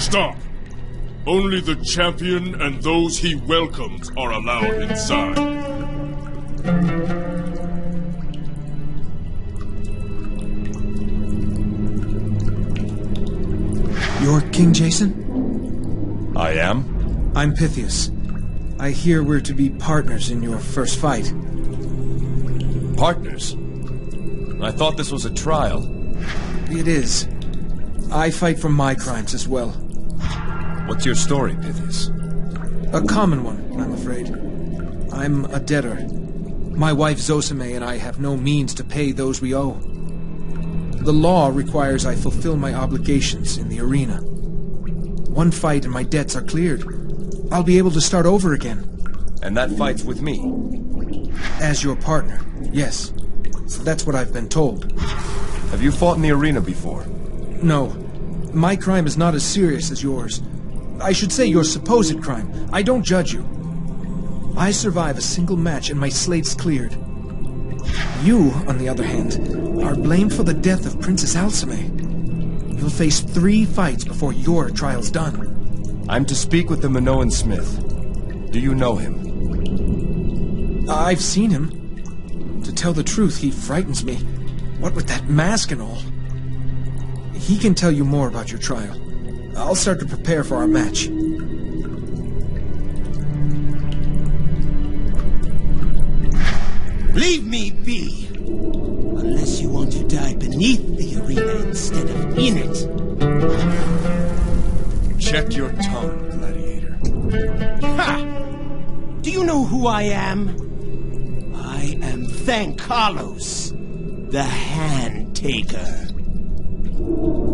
Stop! Only the champion and those he welcomes are allowed inside. You're King Jason? I am? I'm Pytheas. I hear we're to be partners in your first fight. Partners? I thought this was a trial. It is. I fight for my crimes as well. What's your story, Pytheas? A common one, I'm afraid. I'm a debtor. My wife Zosime and I have no means to pay those we owe. The law requires I fulfill my obligations in the arena. One fight and my debts are cleared. I'll be able to start over again. And that fight's with me? As your partner, yes. That's what I've been told. Have you fought in the arena before? No. My crime is not as serious as yours. I should say your supposed crime. I don't judge you. I survive a single match and my slate's cleared. You, on the other hand, are blamed for the death of Princess Alcime. You'll face 3 fights before your trial's done. I'm to speak with the Minoan smith. Do you know him? I've seen him. To tell the truth, he frightens me. What with that mask and all. He can tell you more about your trial. I'll start to prepare for our match. Leave me be! Unless you want to die beneath the arena instead of in it. Check your tongue, gladiator. Ha! Do you know who I am? I am Thankallos, the Hand Taker.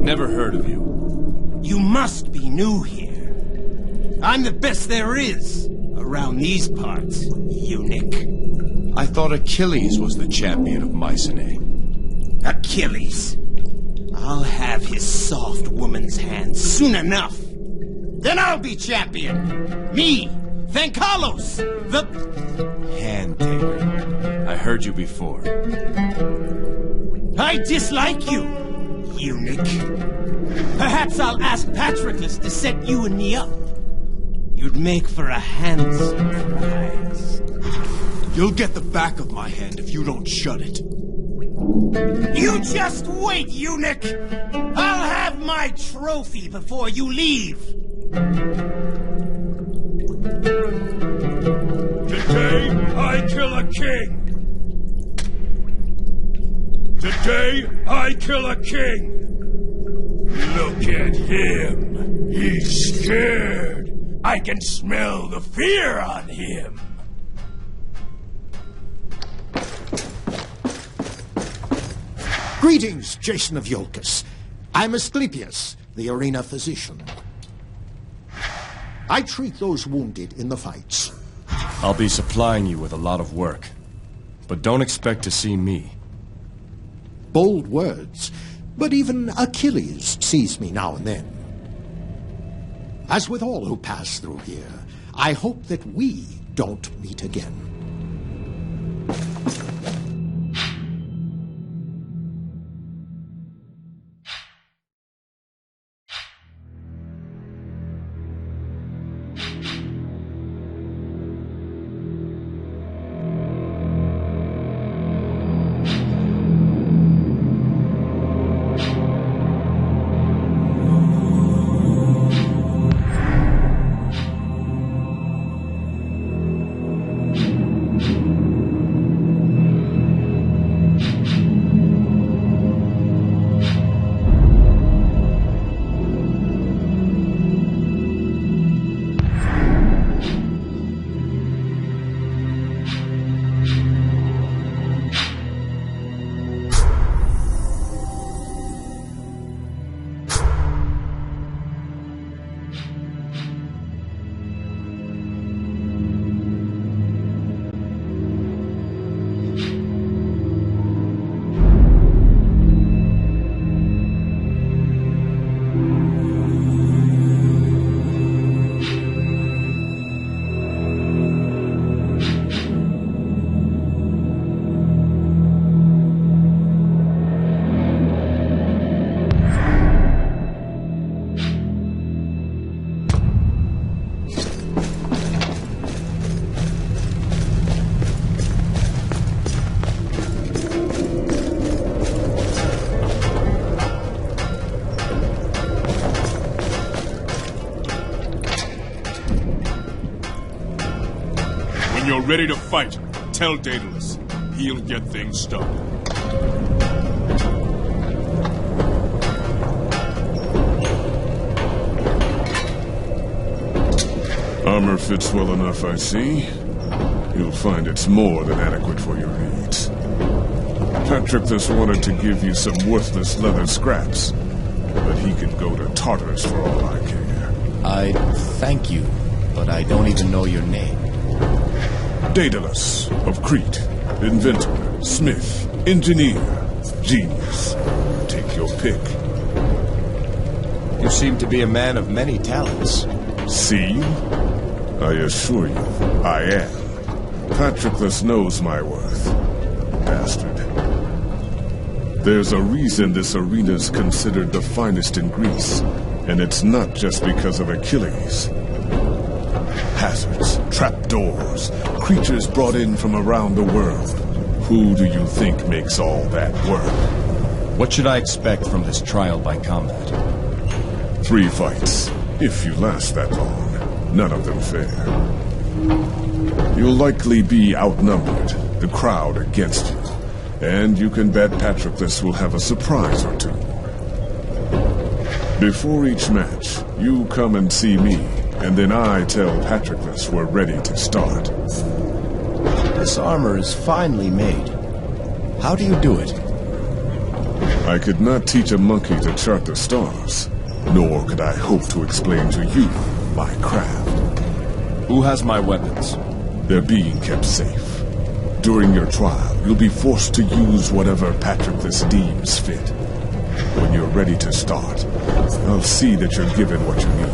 Never heard of you. You must be new here. I'm the best there is around these parts, eunuch. I thought Achilles was the champion of Mycenae. Achilles. I'll have his soft woman's hand soon enough. Then I'll be champion. Me, Thankallos, the... Hand taker. I heard you before. I dislike you, eunuch. Perhaps I'll ask Patroclus to set you and me up. You'd make for a handsome prize. You'll get the back of my hand if you don't shut it. You just wait, eunuch! I'll have my trophy before you leave! Today, I kill a king! Today, I kill a king! Look at him! He's scared! I can smell the fear on him! Greetings, Jason of Iolcus. I'm Asclepius, the arena physician. I treat those wounded in the fights. I'll be supplying you with a lot of work. But don't expect to see me. Bold words, but even Achilles sees me now and then. As with all who pass through here, I hope that we don't meet again. you're ready to fight, tell Daedalus. He'll get things started. Armor fits well enough, I see. You'll find it's more than adequate for your needs. Patroclus wanted to give you some worthless leather scraps, but he could go to Tartarus for all I care. I thank you, but I don't even know your name. Daedalus, of Crete. Inventor, smith, engineer, genius. Take your pick. You seem to be a man of many talents. See? I assure you, I am. Patroclus knows my worth. Bastard. There's a reason this arena's considered the finest in Greece, and it's not just because of Achilles. Hazards, trapdoors, creatures brought in from around the world. Who do you think makes all that work? What should I expect from this trial by combat? 3 fights, if you last that long. None of them fair. You'll likely be outnumbered, the crowd against you. And you can bet Patroclus will have a surprise or two. Before each match, you come and see me, and then I tell Patroclus we're ready to start. This armor is finely made. How do you do it? I could not teach a monkey to chart the stars, nor could I hope to explain to you my craft. Who has my weapons? They're being kept safe. During your trial, you'll be forced to use whatever Patroclus deems fit. When you're ready to start, I'll see that you're given what you need.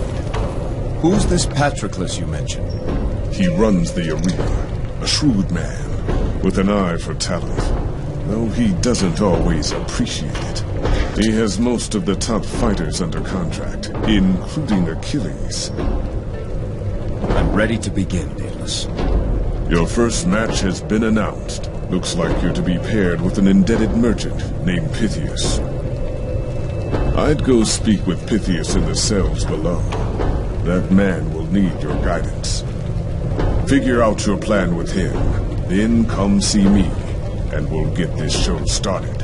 Who's this Patroclus you mentioned? He runs the arena, a shrewd man, with an eye for talent, though he doesn't always appreciate it. He has most of the top fighters under contract, including Achilles. I'm ready to begin, Daedalus. Your first match has been announced. Looks like you're to be paired with an indebted merchant named Pytheas. I'd go speak with Pytheas in the cells below. That man will need your guidance. Figure out your plan with him, then come see me, and we'll get this show started.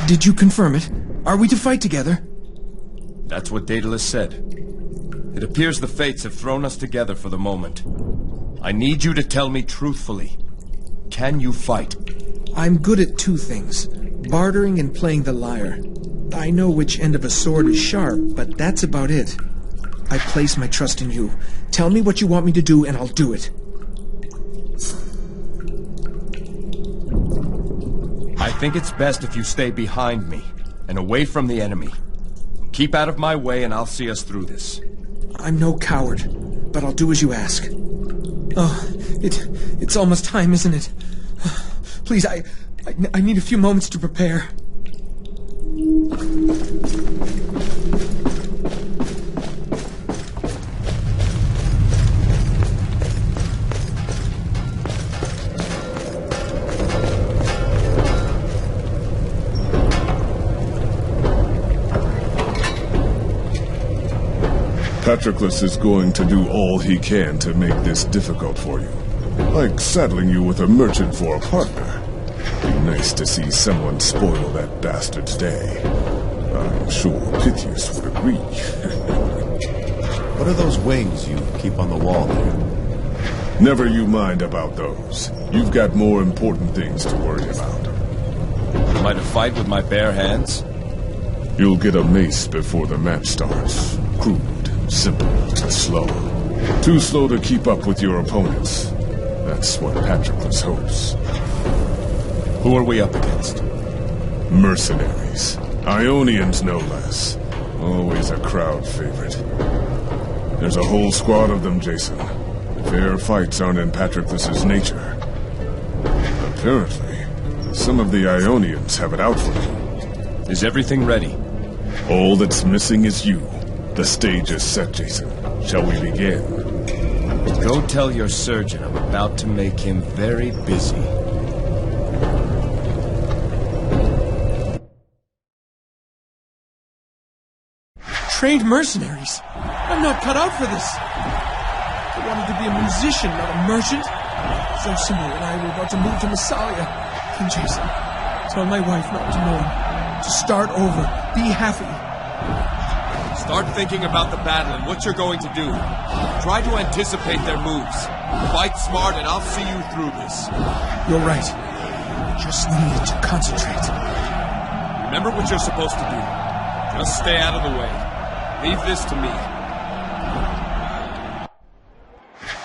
Did you confirm it? Are we to fight together? That's what Daedalus said. It appears the fates have thrown us together for the moment. I need you to tell me truthfully. Can you fight? I'm good at 2 things. Bartering and playing the lyre. I know which end of a sword is sharp, but that's about it. I place my trust in you. Tell me what you want me to do and I'll do it. I think it's best if you stay behind me and away from the enemy. Keep out of my way and I'll see us through this. I'm no coward, but I'll do as you ask. Oh, it's almost time, isn't it? Please, I need a few moments to prepare. Patroclus is going to do all he can to make this difficult for you. Like saddling you with a merchant for a partner. Be nice to see someone spoil that bastard's day. I'm sure Pytheas would agree. What are those wings you keep on the wall there? Never you mind about those. You've got more important things to worry about. Am I to fight with my bare hands? You'll get a mace before the match starts. Crude, simple, and slow. Too slow to keep up with your opponents. That's what Patroclus hopes. Who are we up against? Mercenaries. Ionians, no less. Always a crowd favorite. There's a whole squad of them, Jason. Fair fights aren't in Patroclus's nature. Apparently, Some of the Ionians have it out for me. Is everything ready? All that's missing is you. The stage is set, Jason. Shall we begin? Go tell your surgeon I'm about to make him very busy. Trained mercenaries. I'm not cut out for this. I wanted to be a musician, not a merchant. Zosimo and I were about to move to Massalia. King Jason, tell my wife not to mourn. To start over. Be happy. Start thinking about the battle and what you're going to do. Try to anticipate their moves. Fight smart and I'll see you through this. You're right. Just need to concentrate. Remember what you're supposed to do. Just stay out of the way. Leave this to me.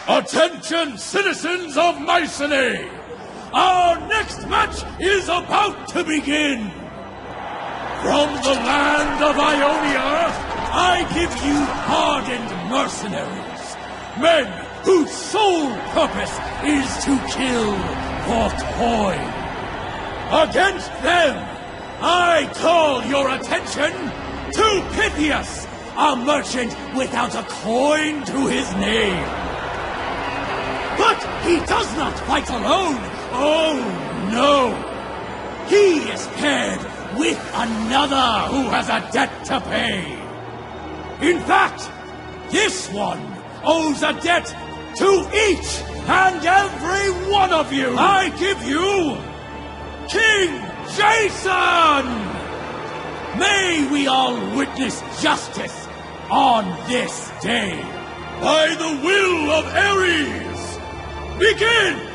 Attention, citizens of Mycenae! Our next match is about to begin! From the land of Ionia, I give you hardened mercenaries. Men whose sole purpose is to kill for coin. Against them, I call your attention to Pytheas, a merchant without a coin to his name. But he does not fight alone. Oh, no. He is paired with another who has a debt to pay. In fact, this one owes a debt to each and every one of you. I give you King Jason! May we all witness justice on this day. By the will of Ares, begin!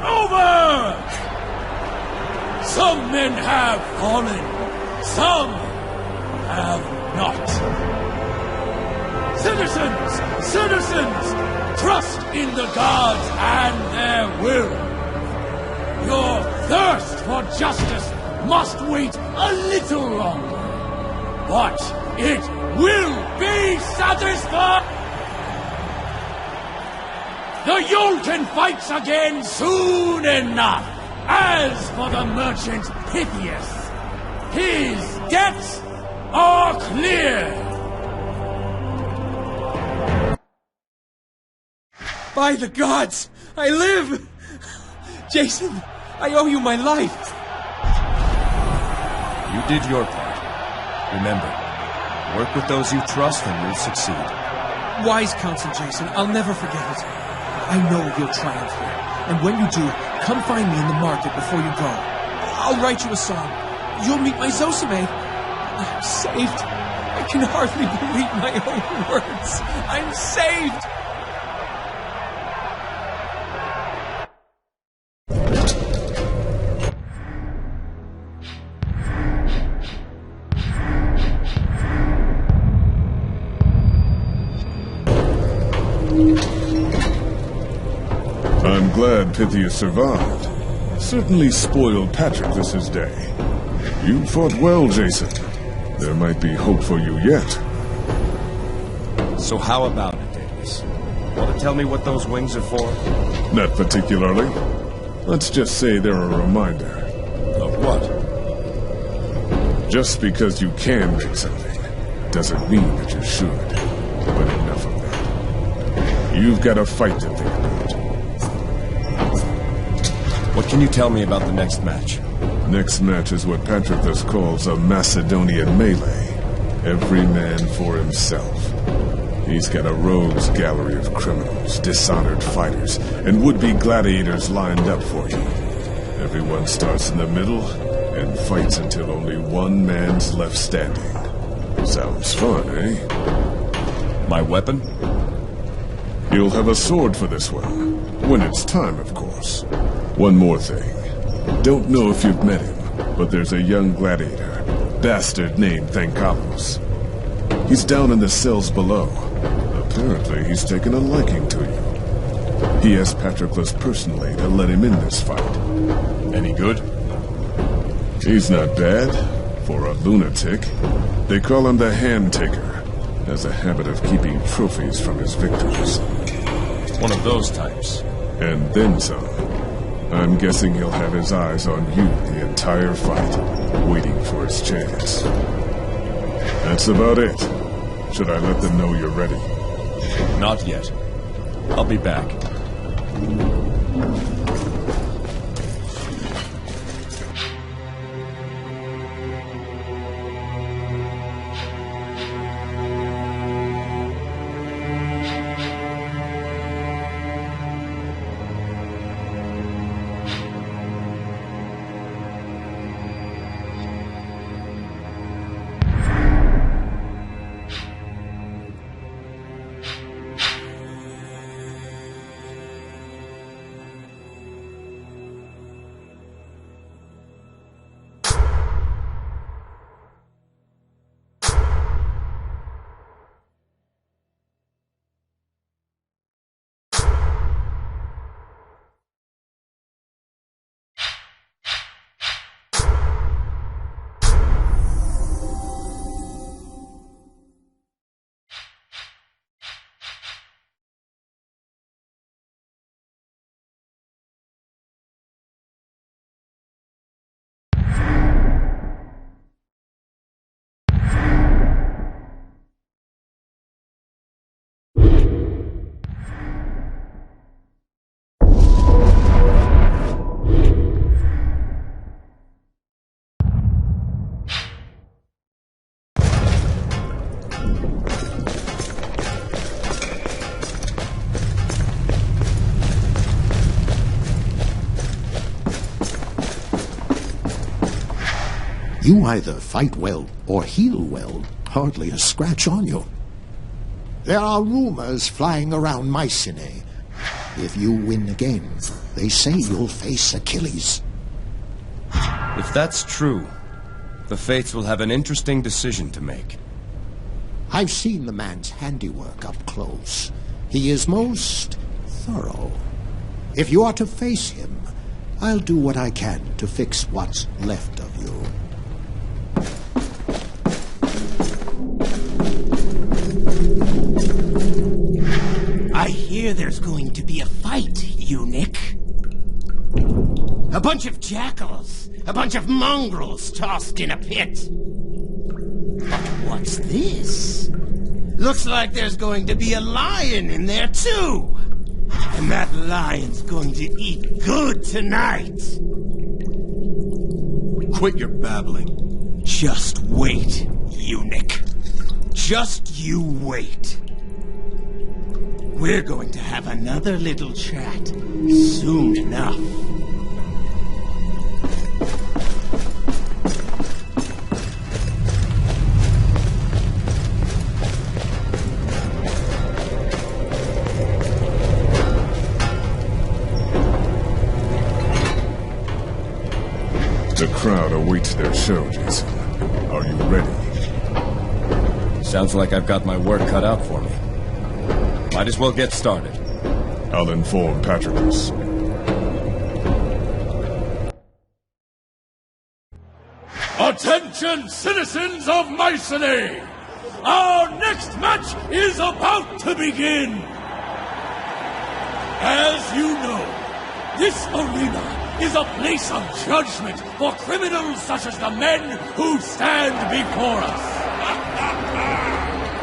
over! Some men have fallen, some have not. Citizens, trust in the gods and their will. Your thirst for justice must wait a little longer, but it will be satisfied. The Yolten fights again soon enough. As for the merchant Pytheas, his debts are clear. By the gods, I live! Jason, I owe you my life. You did your part. Remember, work with those you trust and you'll succeed. Wise counsel, Jason. I'll never forget it. I know you'll triumph here. And when you do, come find me in the market before you go. I'll write you a song. You'll meet my Zosime. I'm saved. I can hardly believe my own words. I'm saved! I'm glad Pytheas survived. Certainly spoiled Patroclus's day. You fought well, Jason. There might be hope for you yet. So how about it, Daedalus? Want to tell me what those wings are for? Not particularly. Let's just say they're a reminder. Of what? Just because you can make something doesn't mean that you should. But enough of that. You've got a fight to think about. What can you tell me about the next match? Next match is what Patroclus calls a Macedonian melee. Every man for himself. He's got a rogues gallery of criminals, dishonored fighters, and would-be gladiators lined up for you. Everyone starts in the middle and fights until only one man's left standing. Sounds fun, eh? My weapon? You'll have a sword for this one. When it's time, of course. One more thing. Don't know if you've met him, but there's a young gladiator, bastard named Thankallos. He's down in the cells below. Apparently, he's taken a liking to you. He asked Patroclus personally to let him in this fight. Any good? He's not bad. For a lunatic. They call him the Hand Taker. Has a habit of keeping trophies from his victims. One of those types. And then some. I'm guessing he'll have his eyes on you the entire fight, waiting for his chance. That's about it. Should I let them know you're ready? Not yet. I'll be back. You either fight well or heal well, hardly a scratch on you. There are rumors flying around Mycenae. If you win again, they say you'll face Achilles. If that's true, the Fates will have an interesting decision to make. I've seen the man's handiwork up close. He is most thorough. If you are to face him, I'll do what I can to fix what's left of you. I hear there's going to be a fight, eunuch. A bunch of jackals, a bunch of mongrels tossed in a pit. But what's this? Looks like there's going to be a lion in there too. And that lion's going to eat good tonight. Quit your babbling. Just wait, eunuch. Just you wait. We're going to have another little chat soon enough. The crowd awaits their show, Jason. Are you ready? Sounds like I've got my work cut out for me. Might as well get started. I'll inform Patroclus. Attention, citizens of Mycenae! Our next match is about to begin! As you know, this arena is a place of judgment for criminals such as the men who stand before us.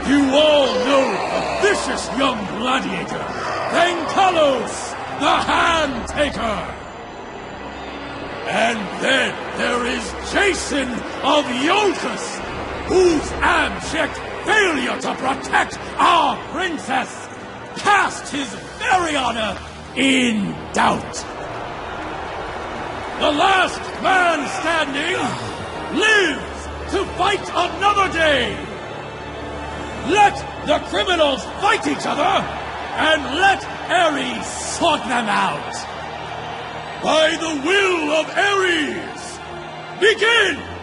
You all know a vicious young gladiator, Thankallos, the Hand Taker. And then there is Jason of Iolcus, whose abject failure to protect our princess cast his very honor in doubt. The last man standing lives to fight another day. Let the criminals fight each other, and let Ares sort them out. By the will of Ares, begin!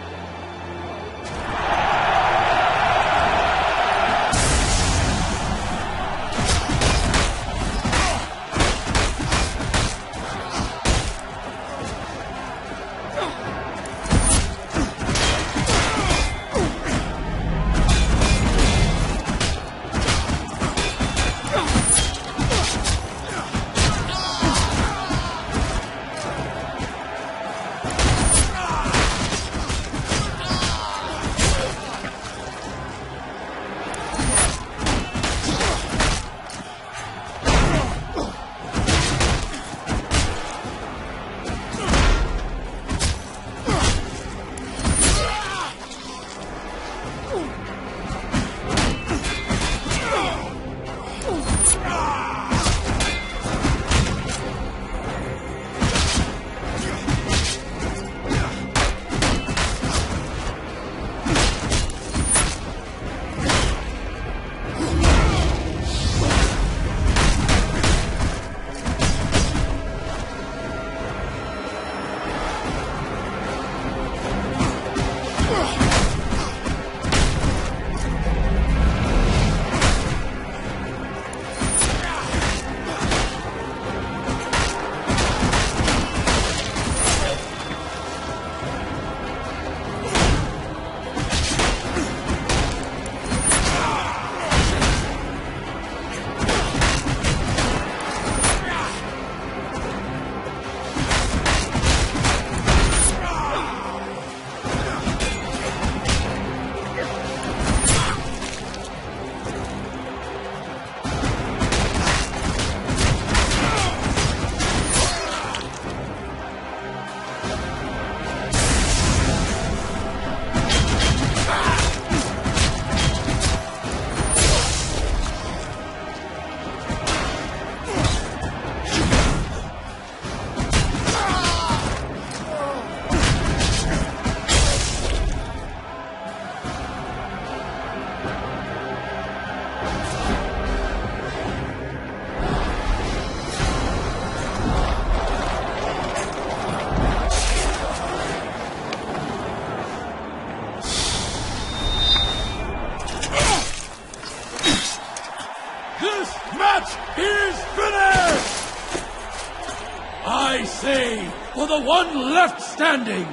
say, for the one left standing,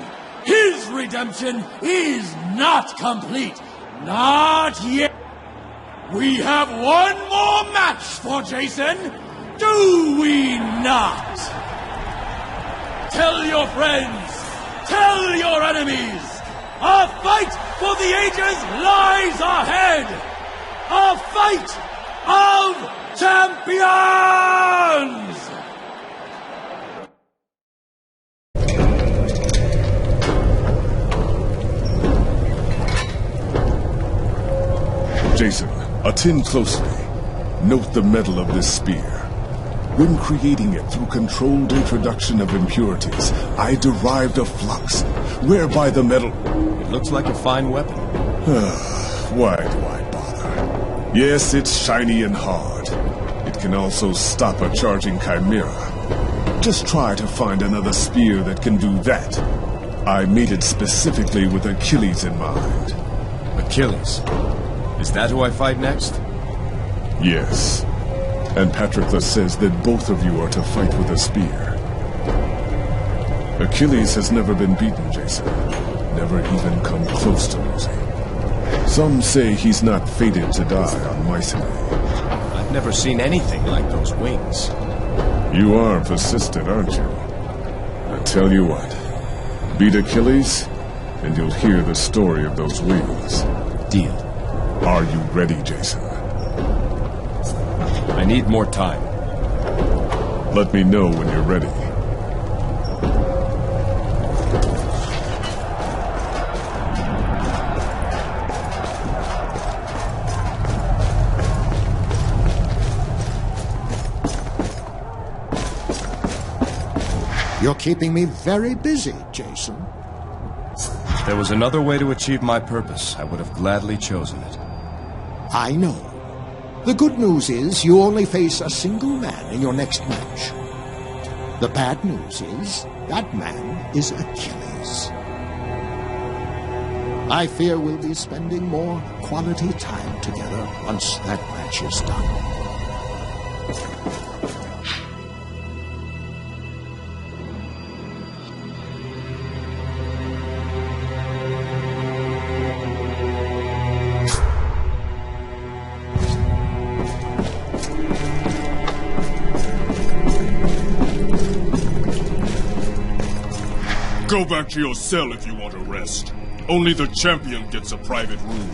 his redemption is not complete. Not yet. We have one more match for Jason, do we not? Tell your friends, tell your enemies, a fight for the ages lies ahead! A fight of champions! Jason, attend closely. Note the metal of this spear. When creating it through controlled introduction of impurities, I derived a flux, whereby the metal... It looks like a fine weapon. Why do I bother? Yes, it's shiny and hard. It can also stop a charging chimera. Just try to find another spear that can do that. I made it specifically with Achilles in mind. Achilles? Is that who I fight next? Yes. And Patroclus says that both of you are to fight with a spear. Achilles has never been beaten, Jason. Never even come close to losing. Some say he's not fated to die on Mycenae. I've never seen anything like those wings. You are persistent, aren't you? I tell you what. Beat Achilles, and you'll hear the story of those wings. Deal. Are you ready, Jason? I need more time. Let me know when you're ready. You're keeping me very busy, Jason. If there was another way to achieve my purpose, I would have gladly chosen it. I know. The good news is you only face a single man in your next match. The bad news is that man is Achilles. I fear we'll be spending more quality time together once that match is done. Go back to your cell if you want to rest. Only the champion gets a private room.